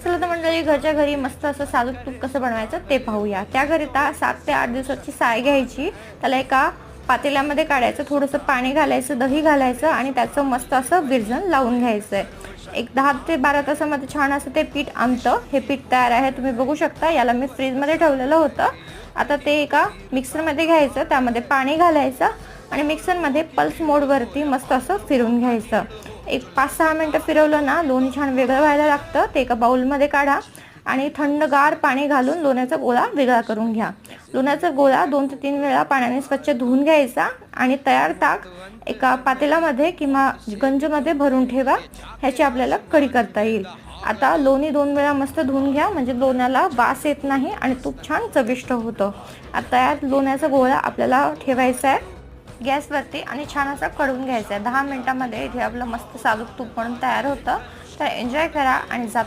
चला तर मंडळी, घरच्या घरी मस्त असं साजूक तूप कसं बनवायचं ते पाहूया। त्याकरिता 7 ते 8 दिवसाची साय घ्यायची, त्याला एका पातेल्यामध्ये काढायचं, थोडंसं पाणी घालायचं, दही घालायचं आणि त्याचं मस्त असं विरजण लावून घ्यायचं आहे। एक 10 ते 12 तासामध्ये छान असं ते पीठ आमतं। हे पीठ तयार आहे, तुम्ही बघू शकता। याला मी फ्रीजमध्ये ठेवलेलं होतं। आता ते एका मिक्सरमध्ये घ्यायचं, त्यामध्ये पाणी घालायचं आणि मिक्सरमध्ये पल्स मोडवरती मस्त असं फिरवून घ्यायचं। एक 5-6 मिनिटं फिरवलं ना, लोणी छान वेगळं व्हायला लागतं। ते एका बाउलमध्ये काढा आणि थंडगार पाणी घालून लोण्याचा गोळा वेगळा करून घ्या। लोण्याचा गोळा 2 ते 3 वेळा पाण्याने स्वच्छ धुवून घ्यायचा आणि तयार ताक एका पातेल्यामध्ये किंवा गंजमध्ये भरून ठेवा। ह्याची आपल्याला कढी करता येईल। आता लोणी 2 वेळा मस्त धुवून घ्या, म्हणजे लोण्याला वास येत नाही आणि तूप छान चविष्ट होतं। आता या लोण्याचा गोळा आपल्याला ठेवायचा आहे गॅसवरती आणि छान असं कढून घ्यायचं आहे। 10 मिनिटांमध्ये इथे आपलं मस्त साजूक तूप पण तयार होतं। तर एन्जॉय करा आणि जाता